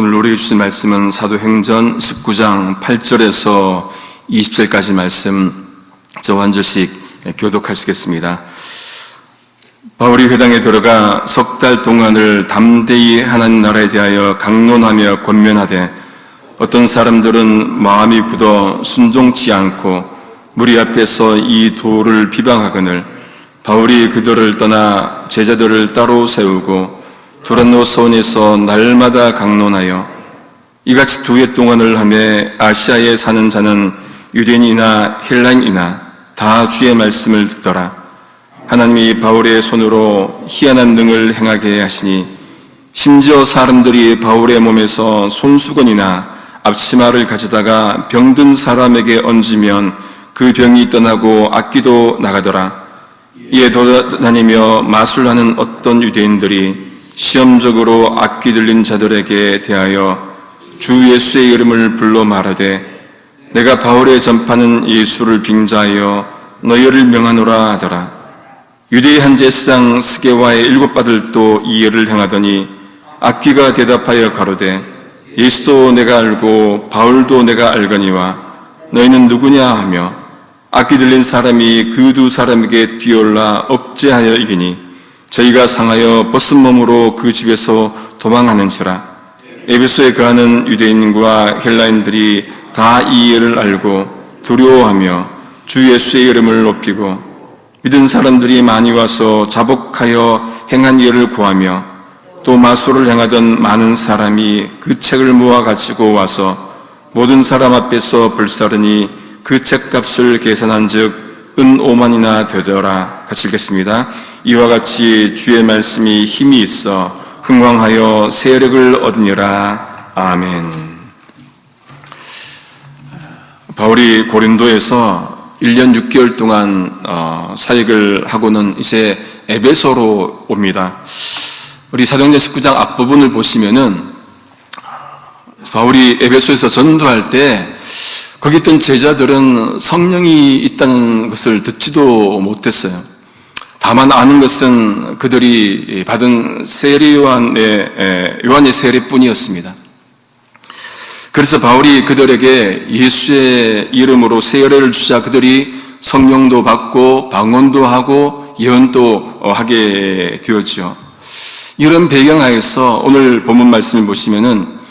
오늘 우리에게 주신 말씀은 사도행전 19장 8절에서 20절까지 말씀 저와 한 절씩 교독하시겠습니다. 바울이 회당에 들어가 석 달 동안을 담대히 하나님 나라에 대하여 강론하며 권면하되 어떤 사람들은 마음이 굳어 순종치 않고 무리 앞에서 이 도를 비방하거늘 바울이 그들을 떠나 제자들을 따로 세우고 두란노 서원에서 날마다 강론하여 이같이 2해 동안을 하며 아시아에 사는 자는 유대인이나 헬라인이나 다 주의 말씀을 듣더라. 하나님이 바울의 손으로 희한한 능을 행하게 하시니 심지어 사람들이 바울의 몸에서 손수건이나 앞치마를 가져다가 병든 사람에게 얹으면 그 병이 떠나고 악귀도 나가더라. 이에 돌아다니며 마술하는 어떤 유대인들이 시험적으로 악귀 들린 자들에게 대하여 주 예수의 이름을 불러 말하되 내가 바울의 전파는 예수를 빙자하여 너희를 명하노라 하더라. 유대의 한 제사장 스게와의 7아들도 이 일을 행하더니 악귀가 대답하여 가로되 예수도 내가 알고 바울도 내가 알거니와 너희는 누구냐 하며 악귀 들린 사람이 그 2 사람에게 뛰어올라 억제하여 이기니 저희가 상하여 벗은 몸으로 그 집에서 도망하는지라. 에베소에 거하는 유대인과 헬라인들이 다 이 일을 알고 두려워하며 주 예수의 이름을 높이고 믿은 사람들이 많이 와서 자복하여 행한 일을 구하며 또 마술을 행하던 많은 사람이 그 책을 모아 가지고 와서 모든 사람 앞에서 불사르니 그 책값을 계산한 즉 은 5만이나 되더라. 같이 읽겠습니다. 이와 같이 주의 말씀이 힘이 있어 흥왕하여 세력을 얻으니라. 아멘. 바울이 고린도에서 1년 6개월 동안 사역을 하고는 이제 에베소로 옵니다. 우리 사도행전 19장 앞부분을 보시면은 바울이 에베소에서 전도할 때 거기 있던 제자들은 성령이 있다는 것을 듣지도 못했어요. 다만 아는 것은 그들이 받은 세례 요한의 세례뿐이었습니다. 그래서 바울이 그들에게 예수의 이름으로 세례를 주자 그들이 성령도 받고 방언도 하고 예언도 하게 되었죠. 이런 배경하에서 오늘 본문 말씀을 보시면은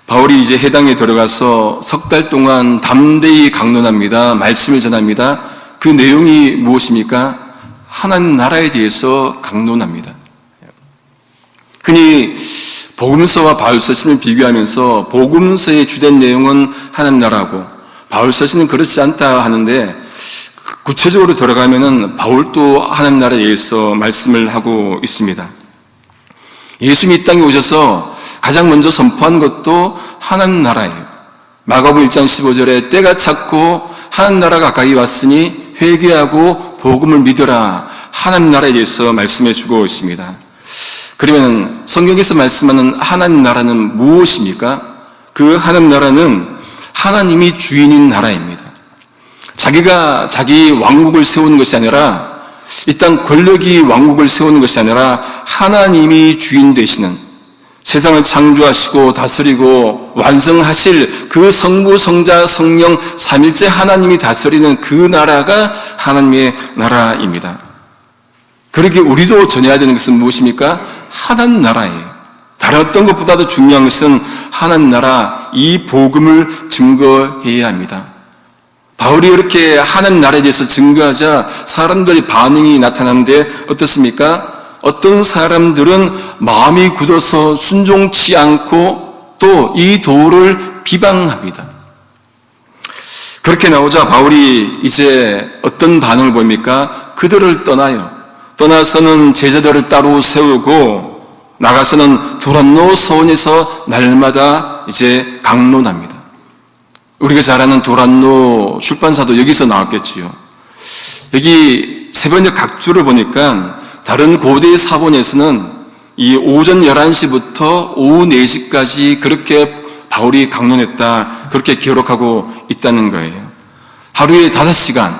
바울이 이제 해당에 들어가서 석 달 동안 담대히 강론합니다. 말씀을 전합니다. 그 내용이 무엇입니까? 하나님 나라에 대해서 강론합니다. 흔히 복음서와 바울서신을 비교하면서 복음서의 주된 내용은 하나님 나라고 바울서신은 그렇지 않다 하는데 구체적으로 들어가면은 바울도 하나님 나라에 대해서 말씀을 하고 있습니다. 예수님이 이 땅에 오셔서 가장 먼저 선포한 것도 하나님 나라예요. 마가복음 1장 15절에 때가 찼고 하나님 나라가 가까이 왔으니 회개하고 복음을 믿으라. 하나님 나라에 대해서 말씀해 주고 있습니다. 그러면 성경에서 말씀하는 하나님 나라는 무엇입니까? 그 하나님 나라는 하나님이 주인인 나라입니다. 자기가 자기 왕국을 세우는 것이 아니라 이 땅 권력이 왕국을 세우는 것이 아니라 하나님이 주인 되시는 세상을 창조하시고 다스리고 완성하실 그 성부, 성자, 성령, 삼일째 하나님이 다스리는 그 나라가 하나님의 나라입니다. 그렇게 우리도 전해야 되는 것은 무엇입니까? 하나님 나라예요. 다른 어떤 것보다도 중요한 것은 하나님 나라, 이 복음을 증거해야 합니다. 바울이 이렇게 하나님 나라에 대해서 증거하자 사람들의 반응이 나타나는데 어떻습니까? 어떤 사람들은 마음이 굳어서 순종치 않고 또 이 도를 비방합니다. 그렇게 나오자 바울이 이제 어떤 반응을 보입니까? 그들을 떠나요. 떠나서는 제자들을 따로 세우고 나가서는 두란노 서원에서 날마다 이제 강론합니다. 우리가 잘 아는 두란노 출판사도 여기서 나왔겠지요. 여기 새벽녘 각주를 보니까 다른 고대 사본에서는 이 오전 11시부터 오후 4시까지 그렇게 바울이 강론했다, 그렇게 기록하고 있다는 거예요. 하루에 5시간.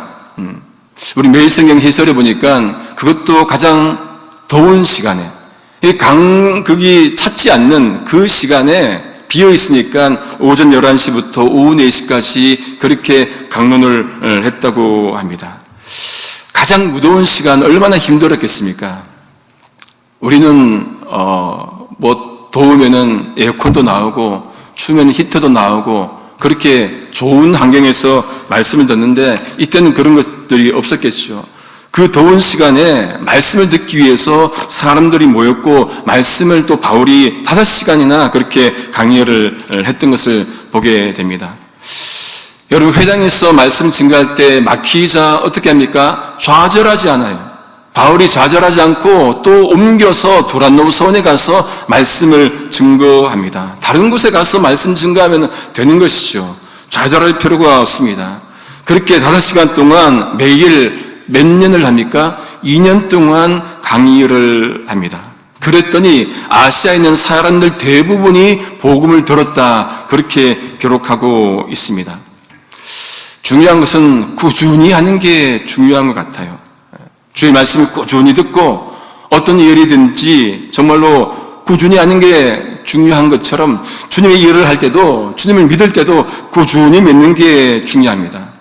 우리 매일성경 해설해 보니까 그것도 가장 더운 시간에, 강극이 찼지 않는 그 시간에 비어 있으니까 오전 11시부터 오후 4시까지 그렇게 강론을 했다고 합니다. 가장 무더운 시간 얼마나 힘들었겠습니까? 우리는 더우면은 에어컨도 나오고 추우면 히터도 나오고 그렇게 좋은 환경에서 말씀을 듣는데 이때는 그런 것들이 없었겠죠. 그 더운 시간에 말씀을 듣기 위해서 사람들이 모였고 말씀을 또 바울이 5시간이나 그렇게 강의를 했던 것을 보게 됩니다. 여러분, 회당에서 말씀 증거할 때 막히자 어떻게 합니까? 좌절하지 않아요. 바울이 좌절하지 않고 또 옮겨서 두란노선에 가서 말씀을 증거합니다. 다른 곳에 가서 말씀 증거하면 되는 것이죠. 좌절할 필요가 없습니다. 그렇게 5시간 동안 매일 몇 년을 합니까? 2년 동안 강의를 합니다. 그랬더니 아시아에 있는 사람들 대부분이 복음을 들었다. 그렇게 기록하고 있습니다. 중요한 것은 꾸준히 하는 게 중요한 것 같아요. 주의 말씀을 꾸준히 듣고 어떤 일이든지 정말로 꾸준히 하는 게 중요한 것처럼 주님의 일을 할 때도 주님을 믿을 때도 꾸준히 믿는 게 중요합니다.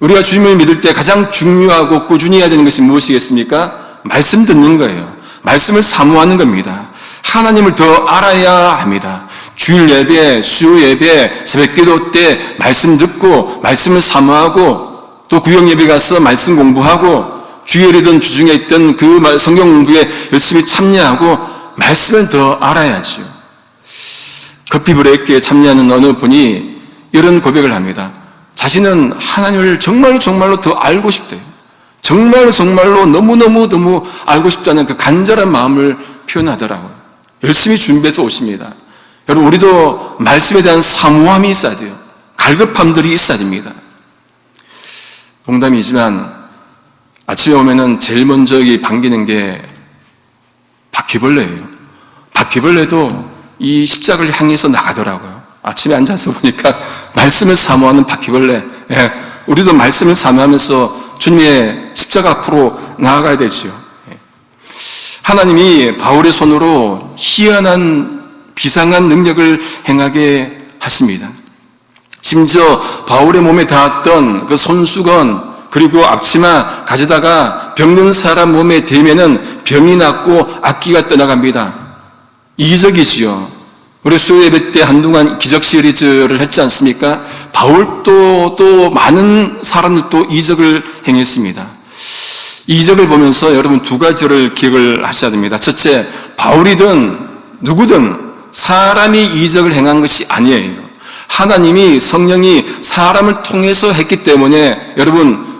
우리가 주님을 믿을 때 가장 중요하고 꾸준히 해야 되는 것이 무엇이겠습니까? 말씀 듣는 거예요. 말씀을 사모하는 겁니다. 하나님을 더 알아야 합니다. 주일 예배, 수요 예배, 새벽기도 때 말씀 듣고 말씀을 사모하고 또 구역 예배 가서 말씀 공부하고 주일이든 주중에 있던 그 성경 공부에 열심히 참여하고 말씀을 더 알아야지요. 커피 브레이크에 참여하는 어느 분이 이런 고백을 합니다. 자신은 하나님을 정말로 더 알고 싶대요. 정말로 너무 알고 싶다는 그 간절한 마음을 표현하더라고요. 열심히 준비해서 오십니다. 여러분, 우리도 말씀에 대한 사모함이 있어야 돼요. 갈급함들이 있어야 됩니다. 농담이지만 아침에 오면은 제일 먼저 반기는 게 바퀴벌레예요. 바퀴벌레도 이 십자가를 향해서 나가더라고요. 아침에 앉아서 보니까 말씀을 사모하는 바퀴벌레. 예, 우리도 말씀을 사모하면서 주님의 십자가 앞으로 나아가야 되지요. 예. 하나님이 바울의 손으로 희한한 비상한 능력을 행하게 하십니다. 심지어 바울의 몸에 닿았던 그 손수건 그리고 앞치마 가져다가 병든 사람 몸에 대면은 병이 낫고 악기가 떠나갑니다. 이적이지요. 우리 수요 예배 때 한동안 기적 시리즈를 했지 않습니까? 바울도 또 많은 사람들도 이적을 행했습니다. 이적을 보면서 여러분 2가지를 기억을 하셔야 됩니다. 첫째, 바울이든 누구든 사람이 이적을 행한 것이 아니에요. 하나님이 성령이 사람을 통해서 했기 때문에 여러분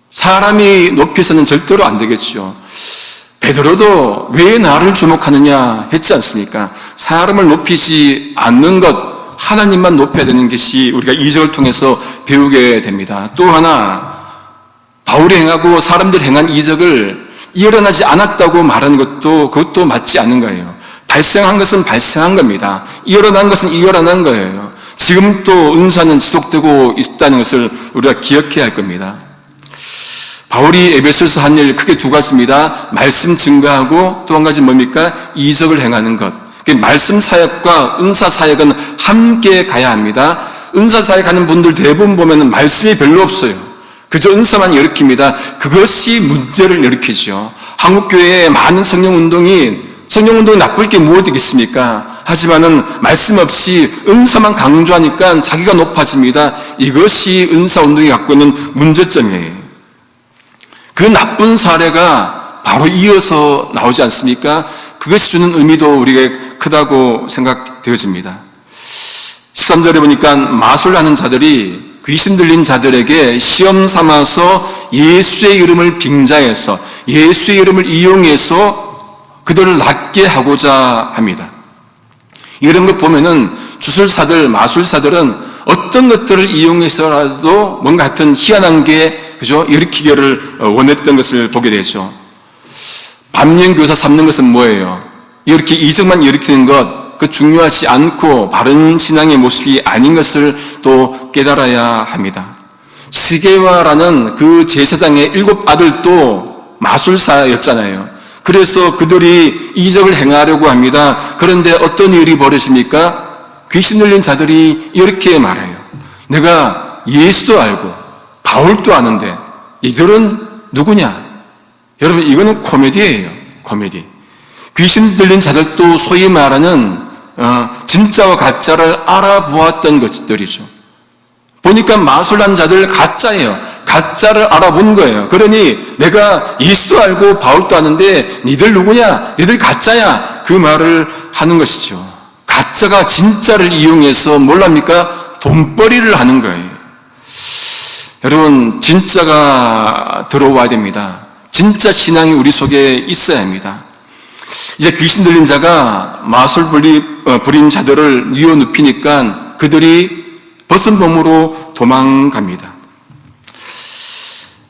사람이 높이서는 절대로 안 되겠죠. 베드로도 왜 나를 주목하느냐 했지 않습니까? 사람을 높이지 않는 것, 하나님만 높여야 되는 것이 우리가 이적을 통해서 배우게 됩니다. 또 하나, 바울이 행하고 사람들이 행한 이적을 일어나지 않았다고 말하는 그것도 맞지 않는 거예요. 발생한 것은 발생한 겁니다. 일어난 것은 일어난 거예요. 지금 또 은사는 지속되고 있다는 것을 우리가 기억해야 할 겁니다. 바울이 에베소에서 한 일 크게 2가지입니다. 말씀 증거하고 또 한 가지 뭡니까? 이적을 행하는 것. 말씀 사역과 은사 사역은 함께 가야 합니다. 은사 사역하는 분들 대부분 보면 말씀이 별로 없어요. 그저 은사만 일으킵니다. 그것이 문제를 일으키죠. 한국교회의 많은 성령운동이 나쁠 게 무엇이겠습니까? 하지만은 말씀 없이 은사만 강조하니까 자기가 높아집니다. 이것이 은사운동이 갖고 있는 문제점이에요. 그 나쁜 사례가 바로 이어서 나오지 않습니까? 그것이 주는 의미도 우리에게 크다고 생각되어집니다. 13절에 보니까 마술하는 자들이 귀신 들린 자들에게 시험 삼아서 예수의 이름을 빙자해서 예수의 이름을 이용해서 그들을 낫게 하고자 합니다. 이런 것 보면은 주술사들, 마술사들은 어떤 것들을 이용해서라도 뭔가 하여튼 희한한 게 일으키기를 원했던 것을 보게 되죠. 반면교사 삼는 것은 뭐예요? 이렇게 이적만 일으키는 것, 그 중요하지 않고 바른 신앙의 모습이 아닌 것을 또 깨달아야 합니다. 스게와라는 그 제사장의 7 아들도 마술사였잖아요. 그래서 그들이 이적을 행하려고 합니다. 그런데 어떤 일이 벌어집니까? 귀신 들린 자들이 이렇게 말해요. 내가 예수도 알고 바울도 아는데 이들은 누구냐? 여러분, 이거는 코미디예요. 코미디. 귀신 들린 자들도 소위 말하는 진짜와 가짜를 알아보았던 것들이죠. 보니까 마술한 자들 가짜예요. 가짜를 알아본 거예요. 그러니 내가 예수도 알고 바울도 아는데 니들 누구냐? 니들 가짜야. 그 말을 하는 것이죠. 가짜가 진짜를 이용해서 뭘 합니까? 돈벌이를 하는 거예요. 여러분, 진짜가 들어와야 됩니다. 진짜 신앙이 우리 속에 있어야 합니다. 이제 귀신 들린 자가 마술 부린 자들을 뉘어눕히니까 그들이 벗은 몸으로 도망갑니다.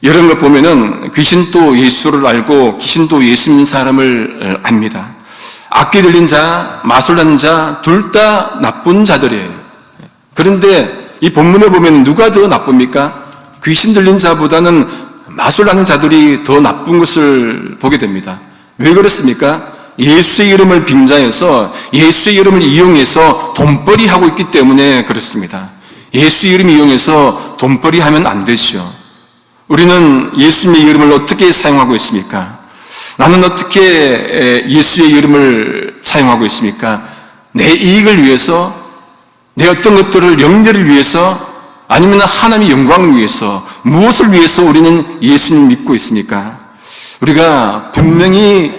이런 걸 보면은 귀신도 예수를 알고 귀신도 예수 믿는 사람을 압니다. 악귀 들린 자, 마술하는 자, 둘 다 나쁜 자들이에요. 그런데 이 본문에 보면 누가 더 나쁩니까? 귀신 들린 자보다는 마술하는 자들이 더 나쁜 것을 보게 됩니다. 왜 그렇습니까? 예수의 이름을 빙자해서 예수의 이름을 이용해서 돈벌이 하고 있기 때문에 그렇습니다. 예수의 이름을 이용해서 돈벌이 하면 안 되죠. 우리는 예수님의 이름을 어떻게 사용하고 있습니까? 나는 어떻게 예수의 이름을 사용하고 있습니까? 내 이익을 위해서, 내 어떤 것들을 영예를 위해서, 아니면 하나님의 영광을 위해서, 무엇을 위해서 우리는 예수님을 믿고 있습니까? 우리가 분명히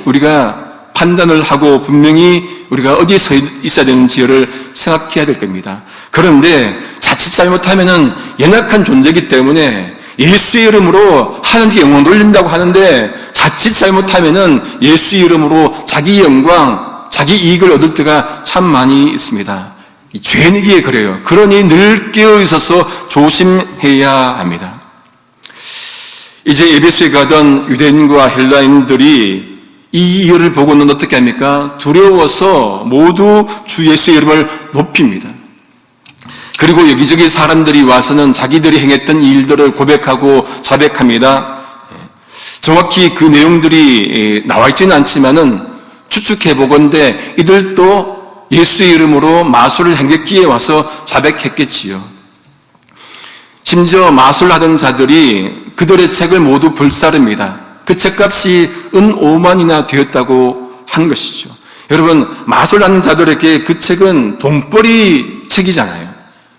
판단을 하고 분명히 우리가 어디에 서 있어야 되는지를 생각해야 될 겁니다. 그런데 자칫 잘못하면은 연약한 존재이기 때문에 예수의 이름으로 하나님께 영광 돌린다고 하는데 자칫 잘못하면은 예수의 이름으로 자기 영광, 자기 이익을 얻을 때가 참 많이 있습니다. 죄인이기에 그래요. 그러니 늘 깨어 있어서 조심해야 합니다. 이제 에베소에 가던 유대인과 헬라인들이 이 일을 보고는 어떻게 합니까? 두려워서 모두 주 예수의 이름을 높입니다. 그리고 여기저기 사람들이 와서는 자기들이 행했던 일들을 고백하고 자백합니다. 정확히 그 내용들이 나와 있지는 않지만은 추측해 보건대 이들도 예수의 이름으로 마술을 행했기에 와서 자백했겠지요. 심지어 마술하던 자들이 그들의 책을 모두 불사릅니다. 그 책값이 은 5만이나 되었다고 한 것이죠. 여러분, 마술하는 자들에게 그 책은 돈벌이 책이잖아요.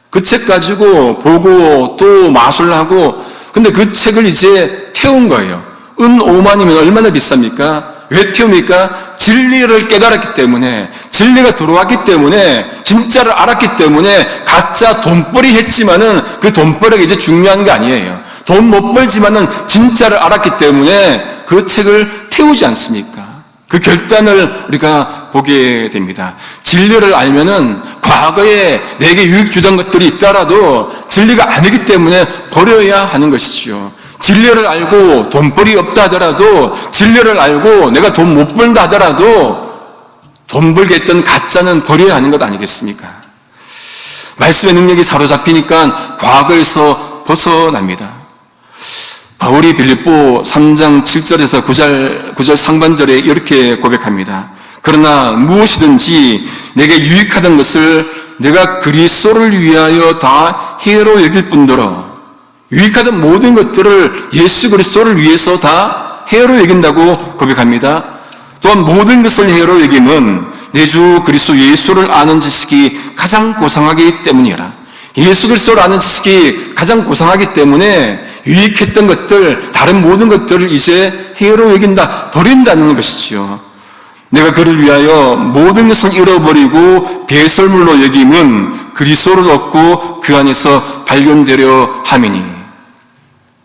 그 책 가지고 보고 또 마술하고, 근데 그 책을 이제 태운 거예요. 은 5만이면 얼마나 비쌉니까? 왜 태웁니까? 진리를 깨달았기 때문에, 진리가 들어왔기 때문에, 진짜를 알았기 때문에 가짜 돈벌이 했지만은 그 돈벌이가 이제 중요한 게 아니에요. 돈 못 벌지만은 진짜를 알았기 때문에 그 책을 태우지 않습니까? 그 결단을 우리가 보게 됩니다. 진리를 알면은 과거에 내게 유익 주던 것들이 있더라도 진리가 아니기 때문에 버려야 하는 것이지요. 진리를 알고 돈벌이 없다 하더라도, 진리를 알고 내가 돈 못 벌다 하더라도 돈 벌게 했던 가짜는 버려야 하는 것 아니겠습니까? 말씀의 능력이 사로잡히니까 과거에서 벗어납니다. 바울이 빌립보 3장 7절에서 9절 상반절에 이렇게 고백합니다. 그러나 무엇이든지 내게 유익하던 것을 내가 그리스도를 위하여 다 해로 여길 뿐더러, 유익하던 모든 것들을 예수 그리스도를 위해서 다 해로 여긴다고 고백합니다. 또한 모든 것을 해로 여김은 내 주 그리스도 예수를 아는 지식이 가장 고상하기 때문이라. 예수 그리스도를 아는 지식이 가장 고상하기 때문에 유익했던 것들, 다른 모든 것들을 이제 해로 여긴다, 버린다는 것이지요. 내가 그를 위하여 모든 것을 잃어버리고 배설물로 여김은 그리스도를 얻고 그 안에서 발견되려 함이니.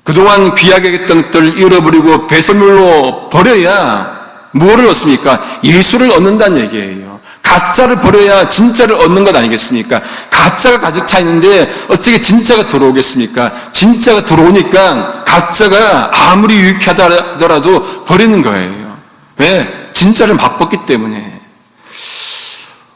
그동안 귀하게 했던 것들을 잃어버리고 배설물로 버려야 무엇을 얻습니까? 예수를 얻는다는 얘기예요. 가짜를 버려야 진짜를 얻는 것 아니겠습니까? 가짜가 가득 차 있는데 어떻게 진짜가 들어오겠습니까? 진짜가 들어오니까 가짜가 아무리 유익하다 하더라도 버리는 거예요. 왜? 진짜를 맛봤기 때문에.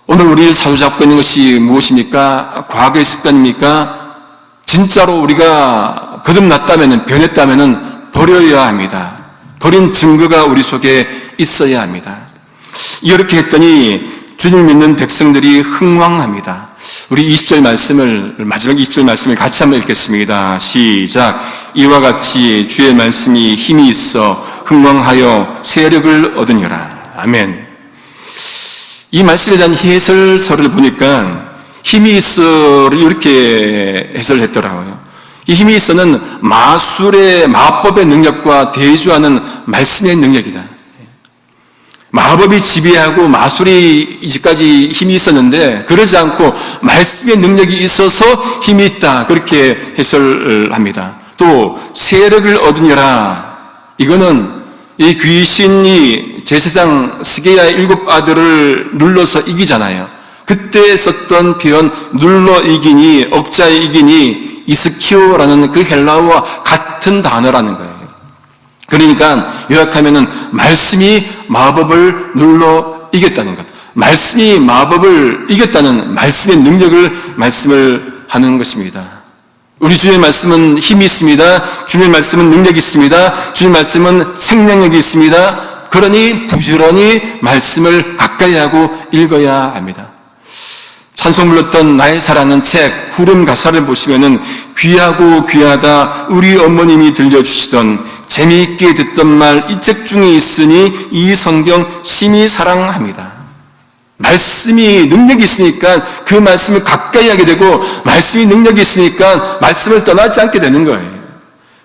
오늘 우리를 사로잡고 있는 것이 무엇입니까? 과거의 습관입니까? 진짜로 우리가 거듭났다면, 변했다면 버려야 합니다. 버린 증거가 우리 속에 있어야 합니다. 이렇게 했더니 주님 믿는 백성들이 흥왕합니다. 우리 20절 말씀을, 마지막 20절 말씀을 같이 한번 읽겠습니다. 시작. 이와 같이 주의 말씀이 힘이 있어 흥왕하여 세력을 얻으니라. 아멘. 이 말씀에 대한 해설서를 보니까 힘이 있어를 이렇게 해설했더라고요. 이 힘이 있어는 마술의 마법의 능력과 대조하는 말씀의 능력이다. 마법이 지배하고 마술이 이제까지 힘이 있었는데 그러지 않고 말씀의 능력이 있어서 힘이 있다. 그렇게 해설을 합니다. 또 세력을 얻으니라. 이거는 이 귀신이 제사장 스게야의 7 아들을 눌러서 이기잖아요. 그때 썼던 표현 눌러 이기니 억자에 이기니 이스키오라는 그 헬라어와 같은 단어라는 거예요. 그러니까 요약하면은 말씀이 마법을 눌러 이겼다는 것. 말씀이 마법을 이겼다는 말씀의 능력을 말씀을 하는 것입니다. 우리 주님의 말씀은 힘이 있습니다. 주님의 말씀은 능력이 있습니다. 주님의 말씀은 생명력이 있습니다. 그러니 부지런히 말씀을 가까이 하고 읽어야 합니다. 찬송 불렀던 나의 사랑은 책 후렴 가사를 보시면은 귀하고 귀하다 우리 어머님이 들려주시던 재미있게 듣던 말 이 책 중에 있으니 이 성경 심히 사랑합니다. 말씀이 능력이 있으니까 그 말씀을 가까이 하게 되고 말씀이 능력이 있으니까 말씀을 떠나지 않게 되는 거예요.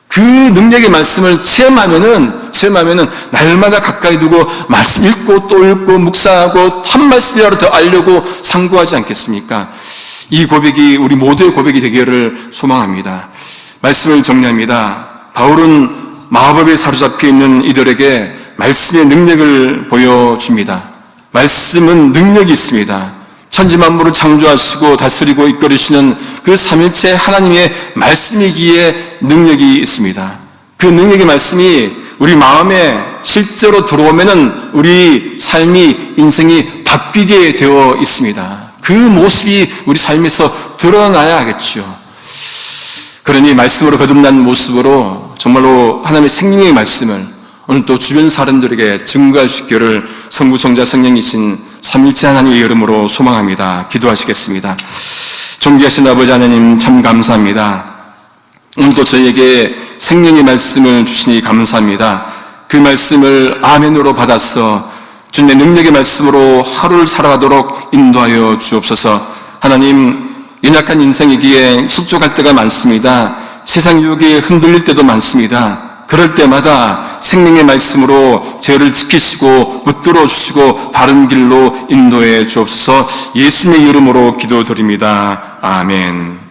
그 능력의 말씀을 체험하면은 날마다 가까이 두고 말씀 읽고 또 읽고 묵상하고 한 말씀이라도 더 알려고 상고하지 않겠습니까? 이 고백이 우리 모두의 고백이 되기를 소망합니다. 말씀을 정리합니다. 바울은 마법에 사로잡혀 있는 이들에게 말씀의 능력을 보여줍니다. 말씀은 능력이 있습니다. 천지만물을 창조하시고 다스리고 이끌으시는 그 삼일체 하나님의 말씀이기에 능력이 있습니다. 그 능력의 말씀이 우리 마음에 실제로 들어오면은 우리 삶이 인생이 바뀌게 되어 있습니다. 그 모습이 우리 삶에서 드러나야 하겠죠. 그러니 말씀으로 거듭난 모습으로 정말로 하나님의 생명의 말씀을 오늘 또 주변 사람들에게 증거할 수 있기를 성부성자 성령이신 삼일째 하나님의 이름으로 소망합니다. 기도하시겠습니다. 존귀하신 아버지 하나님 참 감사합니다. 오늘도 저희에게 생명의 말씀을 주시니 감사합니다. 그 말씀을 아멘으로 받아서 주님의 능력의 말씀으로 하루를 살아가도록 인도하여 주옵소서. 하나님, 연약한 인생이기에 실족할 때가 많습니다. 세상 유혹에 흔들릴 때도 많습니다. 그럴 때마다 생명의 말씀으로 저를 지키시고 붙들어 주시고 바른 길로 인도해 주옵소서. 예수님의 이름으로 기도드립니다. 아멘.